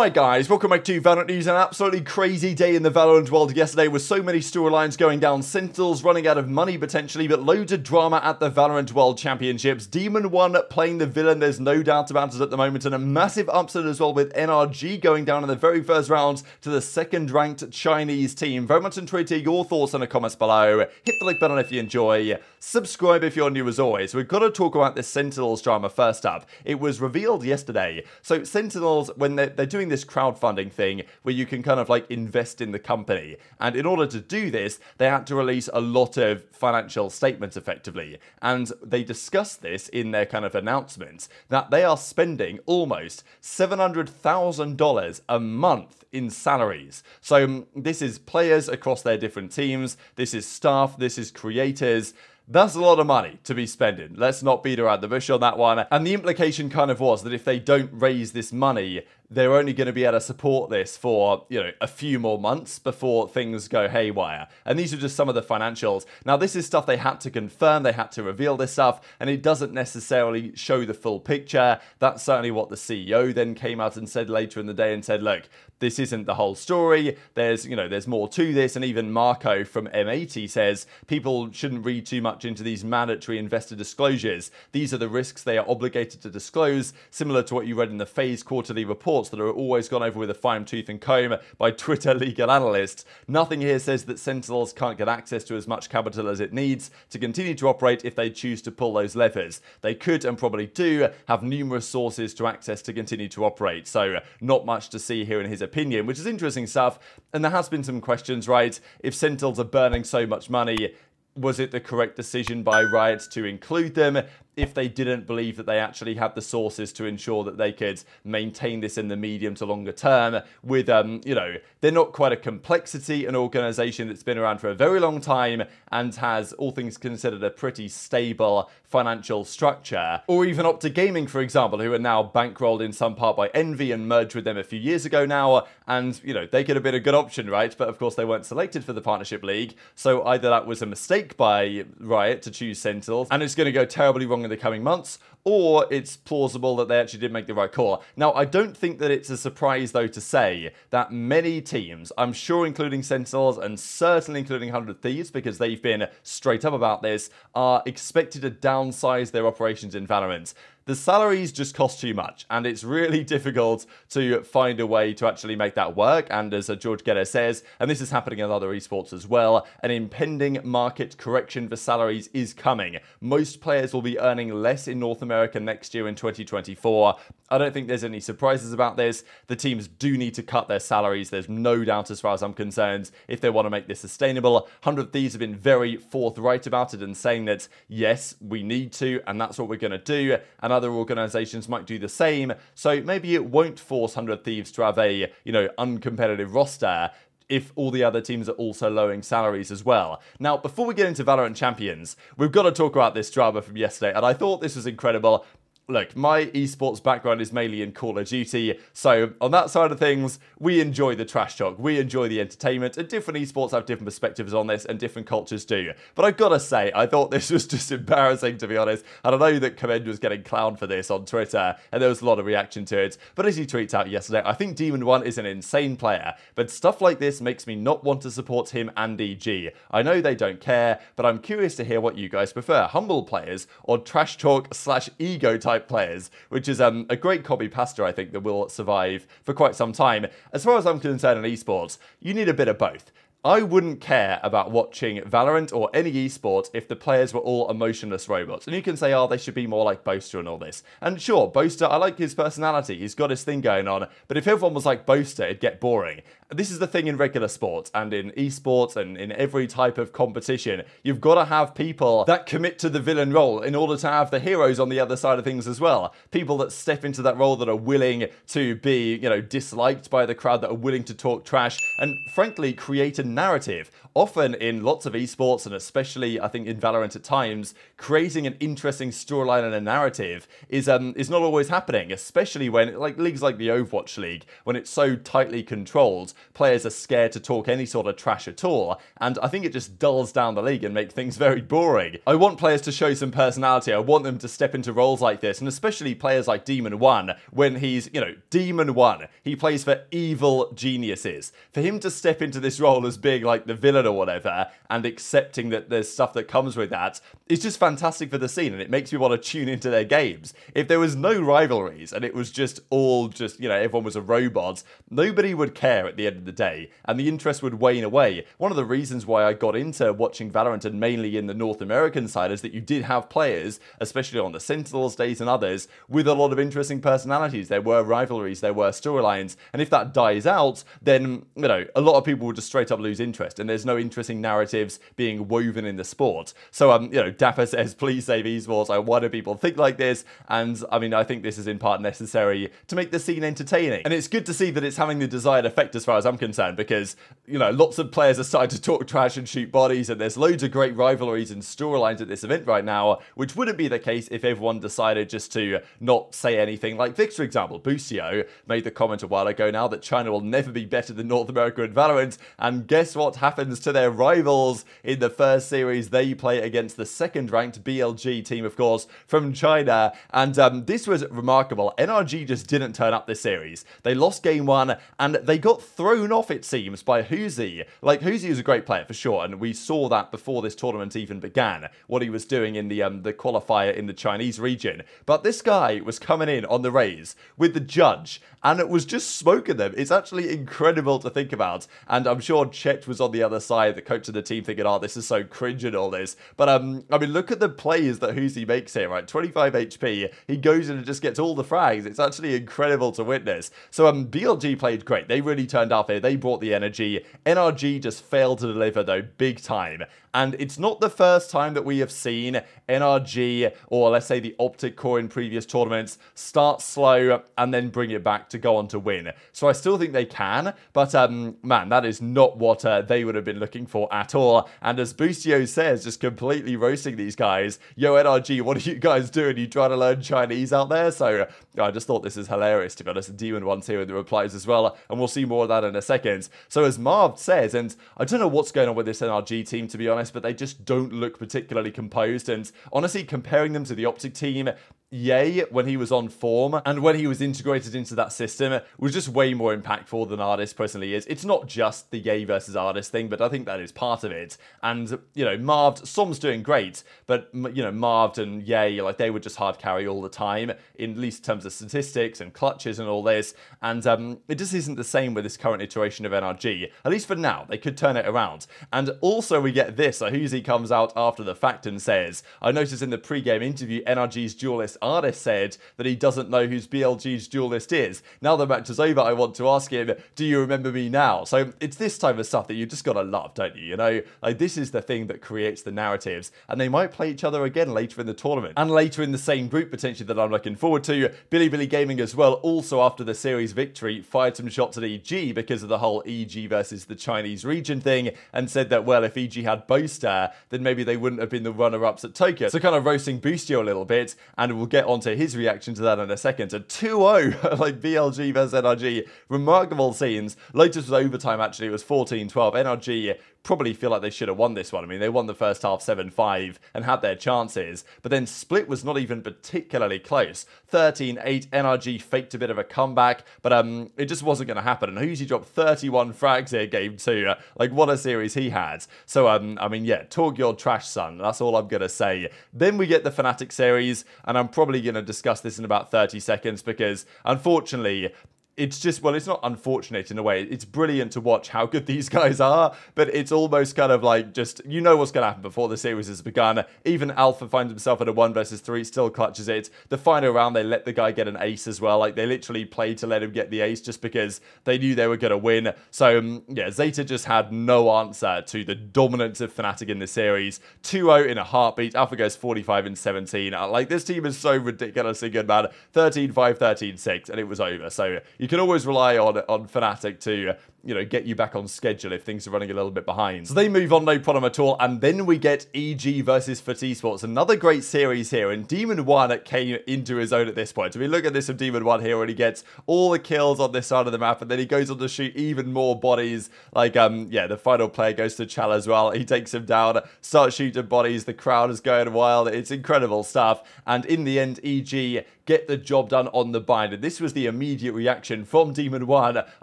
Alright guys, welcome back to Valorant News. An absolutely crazy day in the Valorant world yesterday with so many storylines going down. Sentinels running out of money potentially, but loads of drama at the Valorant World Championships. Demon1 playing the villain, there's no doubt about it at the moment, and a massive upset as well with NRG going down in the very first round to the second ranked Chinese team. Very much intrigued to hear your thoughts in the comments below. Hit the like button if you enjoy. Subscribe if you're new as always. We've got to talk about this Sentinels drama first up. It was revealed yesterday. So Sentinels, when they're doing this crowdfunding thing where you can kind of like invest in the company, and in order to do this they had to release a lot of financial statements effectively, and they discussed this in their kind of announcements that they are spending almost $700,000 a month in salaries. So this is players across their different teams, this is staff, this is creators. That's a lot of money to be spending. Let's not beat around the bush on that one. And the implication kind of was that if they don't raise this money, they're only going to be able to support this for, a few more months before things go haywire. And these are just some of the financials. Now, this is stuff they had to confirm, they had to reveal this stuff, and it doesn't necessarily show the full picture. That's certainly what the CEO then came out and said later in the day and said, look, this isn't the whole story. There's more to this. And even Marco from M80 says people shouldn't read too much into these mandatory investor disclosures. These are the risks they are obligated to disclose, similar to what you read in the FaZe quarterly reports that are always gone over with a fine tooth and comb by Twitter legal analysts. Nothing here says that Sentinels can't get access to as much capital as it needs to continue to operate if they choose to pull those levers. They could, and probably do, have numerous sources to access to continue to operate. So not much to see here in his opinion, which is interesting stuff. And there has been some questions, right? If Sentinels are burning so much money, was it the correct decision by Riot to include them if they didn't believe that they actually had the sources to ensure that they could maintain this in the medium to longer term with, they're not quite a complexity, an organization that's been around for a very long time and has, all things considered, a pretty stable financial structure. Or even Optic Gaming, for example, who are now bankrolled in some part by Envy and merged with them a few years ago now, and, they could have been a good option, right? But of course they weren't selected for the Partnership League, so either that was a mistake by Riot to choose Sentinels, and it's going to go terribly wrong in the coming months, or it's plausible that they actually did make the right call. Now, I don't think that it's a surprise, though, to say that many teams, I'm sure including Sentinels and certainly including 100 Thieves, because they've been straight up about this, are expected to downsize their operations in Valorant. The salaries just cost too much, and it's really difficult to find a way to actually make that work. And as George Geddes says, and this is happening in other esports as well, an impending market correction for salaries is coming. Most players will be earning less in North America next year in 2024. I don't think there's any surprises about this. The teams do need to cut their salaries. There's no doubt as far as I'm concerned if they want to make this sustainable. 100 Thieves have been very forthright about it and saying that, yes, we need to, and that's what we're going to do. And other organizations might do the same, so maybe it won't force 100 Thieves to have a, uncompetitive roster if all the other teams are also lowering salaries as well. Now, before we get into Valorant Champions, we've got to talk about this drama from yesterday, and I thought this was incredible. Look, my esports background is mainly in Call of Duty, so on that side of things, we enjoy the trash talk, we enjoy the entertainment, and different esports have different perspectives on this, and different cultures do. But I've got to say, I thought this was just embarrassing, to be honest, and I know that Commend was getting clowned for this on Twitter, and there was a lot of reaction to it, but as he tweets out yesterday, I think Demon1 is an insane player, but stuff like this makes me not want to support him and EG. I know they don't care, but I'm curious to hear what you guys prefer, humble players, or trash talk / ego type players, which is a great copy pasta, I think, that will survive for quite some time. As far as I'm concerned in esports, you need a bit of both. I wouldn't care about watching Valorant or any esport if the players were all emotionless robots. And you can say, oh, they should be more like Boaster and all this. And sure, Boaster, I like his personality. He's got his thing going on. But if everyone was like Boaster, it'd get boring. This is the thing in regular sports and in esports and in every type of competition. You've got to have people that commit to the villain role in order to have the heroes on the other side of things as well. People that step into that role that are willing to be, disliked by the crowd, that are willing to talk trash and, frankly, create a narrative. Often in lots of esports, and especially I think in Valorant at times, creating an interesting storyline and a narrative is not always happening, especially when like leagues like the Overwatch League, when it's so tightly controlled, players are scared to talk any sort of trash at all, and I think it just dulls down the league and make things very boring. I want players to show some personality. I want them to step into roles like this, and especially players like Demon1, when he's, you know, Demon1, he plays for evil geniuses. For him to step into this role as being like the villain or whatever, and accepting that there's stuff that comes with that, is just fantastic for the scene, and it makes me want to tune into their games. If there was no rivalries, and it was just all just, you know, everyone was a robot, nobody would care at the end of the day, and the interest would wane away. One of the reasons why I got into watching Valorant, and mainly in the North American side, is that you did have players, especially on the Sentinels days and others, with a lot of interesting personalities. There were rivalries, there were storylines, and if that dies out, then, you know, a lot of people will just straight up lose interest, and there's no interesting narratives being woven in the sport. So, you know, Dapper says, please save esports. Why do people think like this? And, I mean, I think this is in part necessary to make the scene entertaining. And it's good to see that it's having the desired effect as far as I'm concerned, because, you know, lots of players are starting to talk trash and shoot bodies, and there's loads of great rivalries and storylines at this event right now, which wouldn't be the case if everyone decided just to not say anything. Like Vix, for example, Busio made the comment a while ago now that China will never be better than North America in Valorant, and guess what happens to their rivals in the first series? They play against the second-ranked BLG team, of course, from China, and this was remarkable. NRG just didn't turn up this series. They lost game one, and they got thrown off, it seems, by Huzi. Like, Huzi is a great player, for sure, and we saw that before this tournament even began, what he was doing in the qualifier in the Chinese region. But this guy was coming in on the Rays with the judge, and it was just smoking them. It's actually incredible to think about, and I'm sure Chet was on the other side, the coach of the team, thinking, oh, this is so cringe and all this. But, I mean, look at the plays that Huzi makes here, right? 25 HP, he goes in and just gets all the frags. It's actually incredible to witness. So, BLG played great. They really turned up here. They brought the energy. NRG just failed to deliver, though, big time. And it's not the first time that we have seen NRG, or let's say the Optic Core in previous tournaments, start slow and then bring it back to go on to win. So I still think they can, but man, that is not what they would have been looking for at all. And as Busio says, just completely roasting these guys, yo NRG, what are you guys doing? You trying to learn Chinese out there? So I just thought this is hilarious, to be honest. Demon1's here with the replies as well, and we'll see more of that in a second. So as Marv says, and I don't know what's going on with this NRG team, to be honest, but they just don't look particularly composed, and honestly, comparing them to the Optic team, Yay, when he was on form and when he was integrated into that system, was just way more impactful than Artist personally is. It's not just the Yay versus Artist thing, but I think that is part of it. And, you know, Marved, Som's doing great, but, you know, Marved and Yay, like, they would just hard carry all the time, in at least in terms of statistics and clutches and all this. And it just isn't the same with this current iteration of NRG. At least for now, they could turn it around. And also we get this, Huzi comes out after the fact and says, I noticed in the pre-game interview, NRG's duelist Artist said that he doesn't know who's BLG's duelist is. Now the match is over, I want to ask him, do you remember me now? So it's this type of stuff that you just gotta love, don't you? You know, like, this is the thing that creates the narratives, and they might play each other again later in the tournament, and later in the same group potentially that I'm looking forward to. Billy Gaming as well, also after the series victory, fired some shots at EG because of the whole EG versus the Chinese region thing, and said that, well, if EG had Boaster, then maybe they wouldn't have been the runner-ups at Tokyo. So kind of roasting Boostio a little bit, and we'll get onto his reaction to that in a second. A 2-0, like BLG versus NRG. Remarkable scenes. Latest was overtime, actually. It was 14-12. NRG probably feel like they should have won this one. I mean, they won the first half 7-5 and had their chances, but then Split was not even particularly close. 13-8, NRG faked a bit of a comeback, but it just wasn't going to happen. And Huzi dropped 31 frags here, game 2. Like, what a series he had. So, I mean, yeah, talk your trash, son. That's all I'm going to say. Then we get the Fnatic series, and I'm probably going to discuss this in about 30 seconds because, unfortunately, it's just, well, it's not unfortunate in a way. It's brilliant to watch how good these guys are, but it's almost kind of like just, you know what's going to happen before the series has begun. Even Alpha finds himself in a 1 versus 3, still clutches it. The final round, they let the guy get an ace as well. Like, they literally played to let him get the ace just because they knew they were going to win. So, yeah, Zeta just had no answer to the dominance of Fnatic in this series. 2-0 in a heartbeat. Alpha goes 45-17. Like, this team is so ridiculously good, man. 13-5, 13-6, and it was over. So, you can always rely on Fnatic to, you know, get you back on schedule if things are running a little bit behind. So they move on, no problem at all. And then we get EG versus FIT Esports. Another great series here. And Demon1 came into his own at this point. I mean, look at this of Demon1 here when he gets all the kills on this side of the map. And then he goes on to shoot even more bodies. Like, yeah, the final player goes to Chal as well. He takes him down, starts shooting bodies. The crowd is going wild. It's incredible stuff. And in the end, EG get the job done on the bind. And this was the immediate reaction from Demon1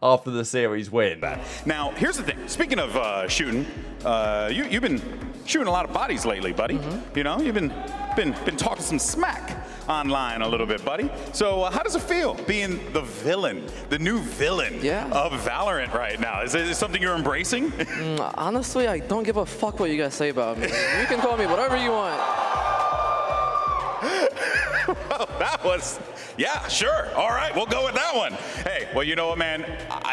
after the series win. Now, here's the thing. Speaking of shooting, you've been shooting a lot of bodies lately, buddy. You know, you've been talking some smack online a little bit, buddy. So how does it feel being the villain, the new villain of Valorant right now? Is it something you're embracing? Honestly, I don't give a fuck what you guys say about me. You can call me whatever you want. Well, that was, yeah, sure. All right, we'll go with that one. Hey, well, you know what, man?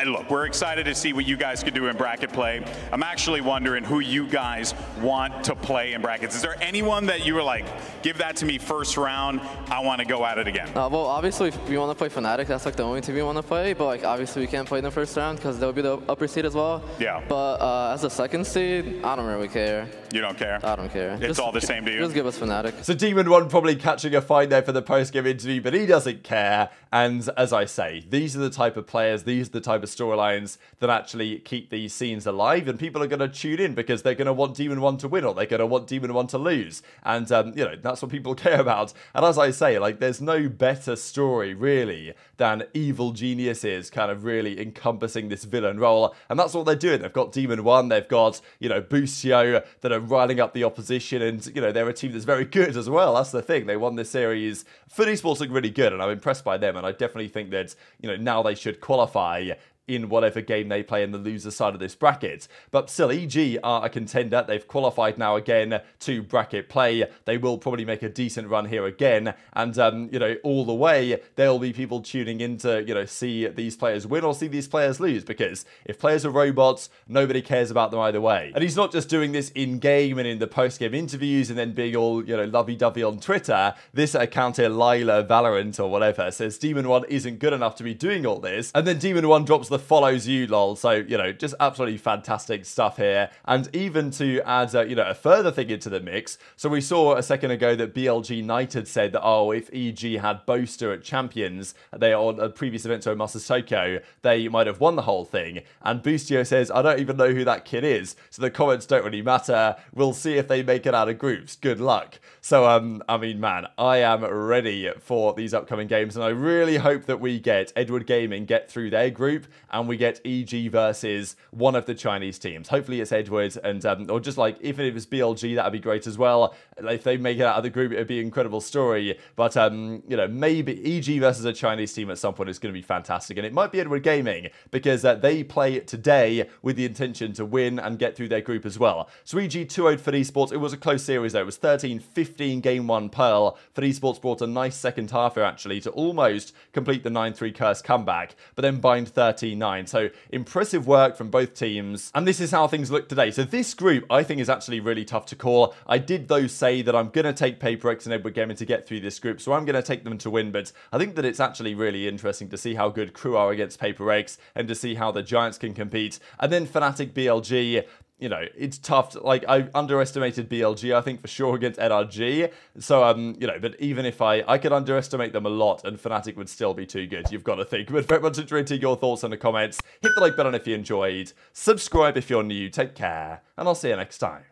Look, we're excited to see what you guys can do in bracket play. I'm actually wondering who you guys want to play in brackets. Is there anyone that you were like, give that to me first round, I want to go at it again? Well, obviously, if we want to play Fnatic, that's like the only team we want to play. But like, obviously, we can't play in the first round because they'll be the upper seed as well. Yeah. But as a second seed, I don't really care. You don't care? I don't care. It's all the same to you? Just give us Fnatic. So Demon1 probably catching a fight there for the post-game interview, but he doesn't care. And as I say, these are the type of players, these are the type of storylines that actually keep these scenes alive, and people are going to tune in because they're going to want Demon1 to win, or they're going to want Demon1 to lose. And, you know, that's what people care about. And as I say, like, there's no better story, really, than evil geniuses kind of really encompassing this villain role. And that's what they're doing. They've got Demon1, they've got, you know, Boostio that are riling up the opposition, and, you know, they're a team that's very good as well. That's the thing. They won this series. FIT Esports look really good, and I'm impressed by them, and I definitely think that, you know, now they should qualify in whatever game they play in the loser side of this bracket. But still, EG are a contender. They've qualified now again to bracket play. They will probably make a decent run here again. And, you know, all the way, there'll be people tuning in to, you know, see these players win or see these players lose. Because if players are robots, nobody cares about them either way. And he's not just doing this in-game and in the post-game interviews and then being all, you know, lovey-dovey on Twitter. This account here, Lila Valorant or whatever, says Demon1 isn't good enough to be doing all this. And then Demon1 drops the follows you lol. So, you know, just absolutely fantastic stuff here. And even to add you know, a further thing into the mix, so we saw a second ago that BLG Knight had said that, oh, if EG had Boaster at Champions, they on a previous event to Masasoko, they might have won the whole thing. And Boostio says, I don't even know who that kid is, so the comments don't really matter. We'll see if they make it out of groups. Good luck. So I mean, man, I am ready for these upcoming games, and I really hope that we get Edward Gaming get through their group and we get EG versus one of the Chinese teams. Hopefully it's Edward, and or just like, even if it's BLG, that'd be great as well. If they make it out of the group, it'd be an incredible story. But you know, maybe EG versus a Chinese team at some point is going to be fantastic, and it might be Edward Gaming because they play today with the intention to win and get through their group as well. So EG 2-0 FIT Esports. It was a close series though. It was 13-15 game 1 Pearl. FIT Esports brought a nice second half here actually to almost complete the 9-3 curse comeback, but then bind 13-9. So impressive work from both teams, and this is how things look today. So this group I think is actually really tough to call. I did though say that I'm going to take PaperX and Edward Gaming to get through this group, so I'm going to take them to win, but I think that it's actually really interesting to see how good Crew are against PaperX and to see how the Giants can compete. And then Fnatic BLG, you know, it's tough. Like, I underestimated BLG, I think, for sure against NRG. So, you know, but even if I could underestimate them a lot and Fnatic would still be too good, you've got to think. But very much enjoying your thoughts in the comments. Hit the like button if you enjoyed. Subscribe if you're new. Take care. And I'll see you next time.